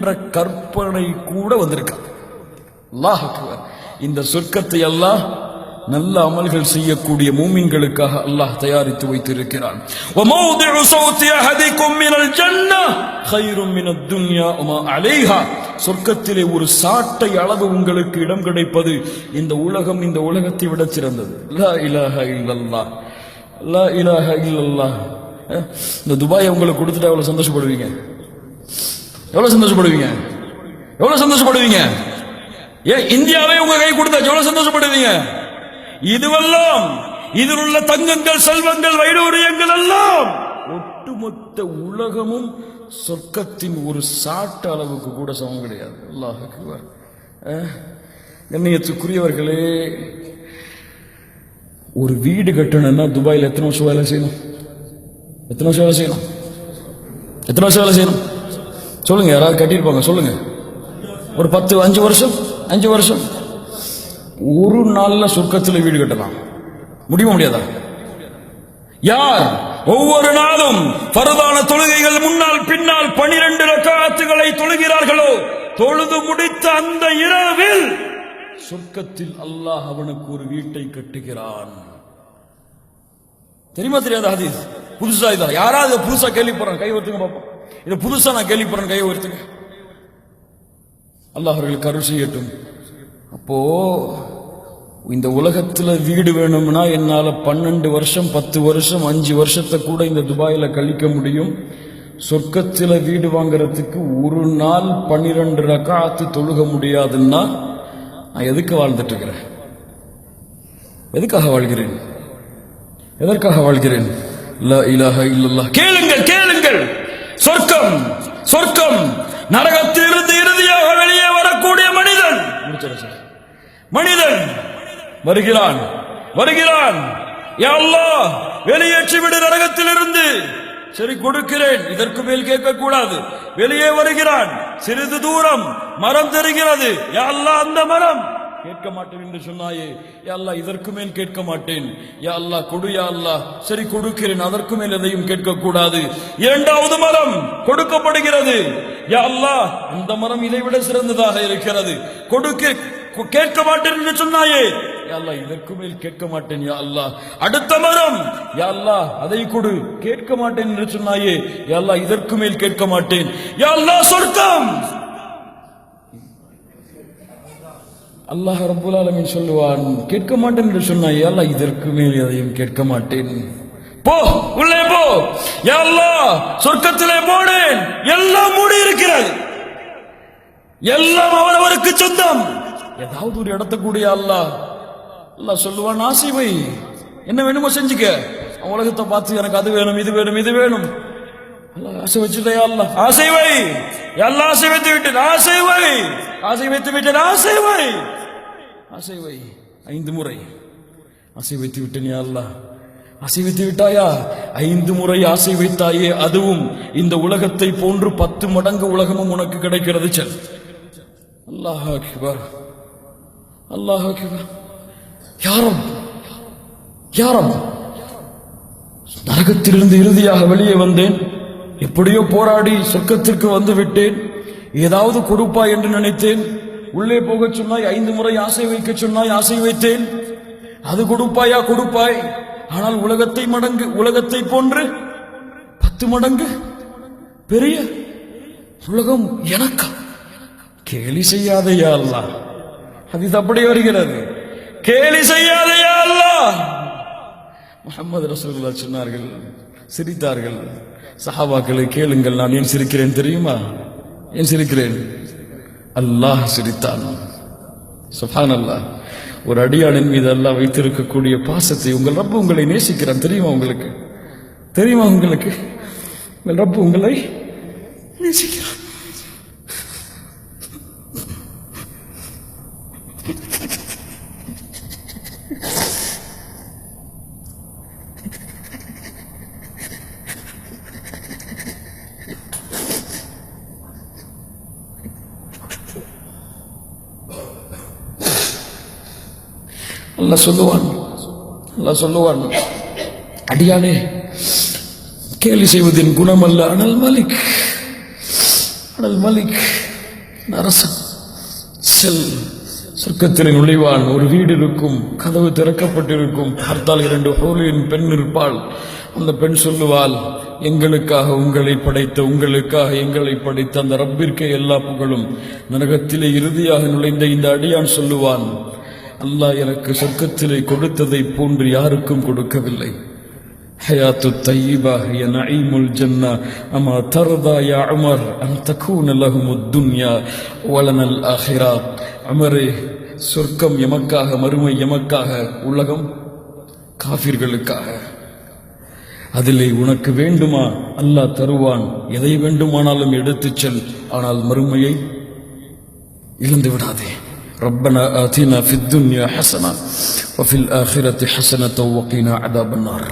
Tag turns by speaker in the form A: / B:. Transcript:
A: என்ற கற்பனை கூட வந்திருக்காது. அல்லாஹ் அக்பர். இந்த சொர்க்கத்தை அல்லாஹ் நல்ல அமல்கள் செய்யக்கூடிய மூமின்களுக்காக அல்லாஹ் தயாரித்து வைத்திருக்கிறான். وَمَوْضِعُ صَوْتِ أَحَدِكُمْ مِنَ الْجَنَّةِ خَيْرٌ مِنَ الدُّنْيَا وَمَا عَلَيْهَا. சொர்க்கத்திலே ஒரு சாட்டை அளவு உங்களுக்கு இடம் கிடைப்பது இந்த உலகம் இந்த உலகத்தை விட சிறந்தது. லா இலாஹ இல்லல்லாஹ், லா இலாஹ இல்லல்லாஹ். இந்த துபாய் உங்களுக்கு கொடுத்துட்டா எவ்வளவு சந்தோஷப்படுவீங்க? எவ்வளவு சந்தோஷப்படுவீங்க? எவ்வளவு சந்தோஷப்படுவீங்க? ஏன் இந்தியாவே உங்க கை கொடுத்தா எவ்வளவு சந்தோஷப்படுவீங்க? இதுவெல்லாம் இதில் உள்ள தங்கங்கள், செல்வங்கள், வைடூரியங்கள் எல்லாம் ஒட்டுமொத்த உலகமும் சொர்க்கத்தின் ஒரு சாட்ட அளவுக்கு கூட சமம் கிடையாது. அல்லாஹ் அக்பர். கண்ணியத்துக்குரியவர்களே, ஒரு வீடு கட்டணும்னா துபாயில் எத்தனை வருஷம் வேலை செய்யணும்? எத்தனை வருஷம் வேலை செய்யணும்? எத்தனை வருஷம் வேலை செய்யணும் சொல்லுங்க. யாராவது கட்டியிருப்பாங்க சொல்லுங்க. ஒரு 10 5 வருஷம் 5 வருஷம். ஒரு நாள்ல சொர்க்கத்தில் வீடு கட்டலாம் முடியுமா? முடியாதா? யார் ஒவ்வொரு நாளும் பரதான தொழுகைகள் முன்னால் பின்னால் 12 ரக்காத்துகளை தொழுகிறார்களோ, தொழுது முடித்த அந்த இரவில் சொர்க்கத்தில் அல்லாஹ் அவனுக்கு ஒரு வீட்டை கட்டுகிறான். தெரியுமா தெரியாத ஹதீஸ்? புதுசா இதா? யாராவது புதுசா கேள்விப்படுறாங்க? கை ஒருத்துங்க பாப்போம். இது புதுசா நான் கேள்விப்படுறேன், கை ஒருத்துங்க. அல்லாஹ் அவர்களுக்கு அருள் செய்யட்டும். அப்போ இந்த உலகத்துல வீடு வேணும்னா என்னால 12 வருஷம் 10 வருஷம் 5 வருஷத்தை கூட இந்த துபாயில கழிக்க முடியும். சொர்க்கத்துல வீடு வாங்கறதுக்கு ஒரு நாள் 12 ரக்காத்து தொழுக முடியாதுன்னா நான் எதுக்கு வாழ்ந்துட்டு இருக்கிறேன்? எதுக்காக வாழ்கிறேன்? எதற்காக வாழ்கிறேன்? லா இலாஹ இல்லல்லாஹ். கேளுங்கள் கேளுங்கள். சொர்க்கம் சொர்க்கம் நரகத்திலிருந்து இறுதியாக வெளியே வரக்கூடிய மனிதன் வருகிறான் வருகிறான். யா அல்லாஹ், வெளியேற்றி விடு நரகத்திலிருந்து. சரி, கொடுக்கிறேன். இதற்கு மேல் கேட்க கூடாது. வெளியே வருகிறான். சிறிது தூரம் மரம் தெரிகிறது. யா அல்லாஹ், அந்த மரம் கேட்க மாட்டேன் என்று சொன்னாயே, யா அல்லாஹ் இதற்கு மேல் கேட்க மாட்டேன். யா அல்லாஹ் கொடு. யா அல்லாஹ், சரி கொடுக்கிறேன். அதற்கு மேல் எதையும் கேட்க கூடாது. இரண்டாவது மரம் கொடுக்கப்படுகிறது. யா அல்லாஹ், அந்த மரம் இதைவிட சிறந்ததாக இருக்கிறது. கேட்க மாட்டேன் என்று சொன்னாயே, யா அல்லாஹ் இதற்கு மேல் கேட்க மாட்டேன். யா அல்லாஹ் அடுத்த மரம். யா அல்லாஹ் அதை கொடு. கேட்க மாட்டேன் என்று சொன்னாயே, யா அல்லாஹ் இதற்கு மேல் கேட்க மாட்டேன். யா அல்லாஹ் சொர்க்கம். அல்லாஹ் ரப்பல் ஆலமீன் சொல்லுவான், கேட்க மாட்டேன் என்று சொன்னாயே, யா அல்லாஹ் இதற்கு மேல் எதையும் கேட்க மாட்டேன். போ, உள்ளே போ. யா அல்லாஹ் சொர்க்கத்திலே போனேன். எல்லாம் மூடி இருக்கிறது. எல்லாம் அவரவருக்கு சொந்தம். ஏதாவது ஒரு இடத்த கூடிய அல்லாஹ் சொல்லுவான், ஆசை வை, என்ன வேணுமோ செஞ்சுக்க. உலகத்தை பார்த்து எனக்கு அது வேணும் இது வேணும் இது வேணும். அல்லாஹ் ஆசை வச்சுட்டே, அல்லாஹ் ஆசை வை. எல்லாம் ஆசை வைத்து விட்டேன். ஆசை வை. ஆசை வைத்து விட்டேன். ஆசை வை. ஆசை வை. 5 முறை ஆசை வைத்து விட்டேன். யா அல்லாஹ், ஆசை வைத்து விட்டாயா? 5 முறை ஆசை வைத்தாயே, அதுவும் இந்த உலகத்தை போன்று 10 மடங்கு உலகமும் உனக்கு கிடைக்கிறது. செல். அல்லாஹ் அக்பர். அல்லாஹ் அக்பர். யாரும் யாரும் நரகத்திலிருந்து இறுதியாக வெளியே வந்தேன். எப்படியோ போராடி சொர்க்கத்திற்கு வந்து விட்டேன். ஏதாவது கொடுப்பா என்று நினைத்தேன். உள்ளே போக சொன்னாய். 5 முறை ஆசை வைக்க சொன்னாய். ஆசை வைத்தேன். அது கொடுப்பாயா? கொடுப்பாய். ஆனால் உலகத்தை போன்று 10 மடங்கு பெரிய உலகம் எனக்கா? கேலி செய்யாதையா அல்லாஹ். ஹதீஸ் அப்படி வருகிறது. கேலி செய்யாதையா அல்லாஹ். முஹம்மது ரசூலுல்லாஹ் சொன்னார்கள், சிரித்தார்கள். சஹாபாக்களை கேளுங்கள், நான் ஏன் சிரிக்கிறேன் தெரியுமா? ஏன் சிரிக்கிறேன்? அல்லாஹ் சிரித்தான். சுப்ஹானல்லாஹ். ஒரு அடியாளின் மீது அல்லாஹ் வைத்திருக்கக்கூடிய பாசத்தை உங்கள் ரப்பு உங்களை நேசிக்கிறான். தெரியுமா உங்களுக்கு? தெரியுமா உங்களுக்கு? உங்கள் ரப்பு உங்களை நேசிக்கிறான். அல்லாஹ் சொல்லுவான், அடியானே, கேலி செய்வதின் குணமல்ல. அனல் மலிக் அரசன் செல். சொர்க்கத்தில் நுழைவான். ஒரு வீடு இருக்கும், கதவு திறக்கப்பட்டிருக்கும். பார்த்தால் 2 ஹூரின் பெண் இருப்பாள். அந்த பெண் சொல்லுவாள், எங்களுக்காக உங்களை படைத்த, உங்களுக்காக எங்களை படைத்த அந்த ரப்பிற்கே எல்லா புகழும். நரகத்திலே இறுதியாக நுழைந்த இந்த அடியான் சொல்லுவான், அல்லாஹ் எனக்கு சொர்க்கத்திலே கொடுத்ததை போன்று யாருக்கும் கொடுக்கவில்லை. ஹயாத்து தையிபா ஹிய நஈமுல் ஜன்னா அமா தர்தா யா உமர் அன் தகூன லஹுமுத் துன்யா வலனல் ஆஹிரா. உமரே, சொர்க்கம் எமக்காக, மறுமை எமக்காக, உலகம் காஃபிர்களுக்காக. அதிலே உனக்கு வேண்டுமா அல்லாஹ் தருவான், எதை வேண்டுமானாலும் எடுத்துச் செல், ஆனால் மறுமையை இழந்து விடாதே. ربنا آتنا في الدنيا حسنة وفي الآخرة حسنة وقنا عذاب النار.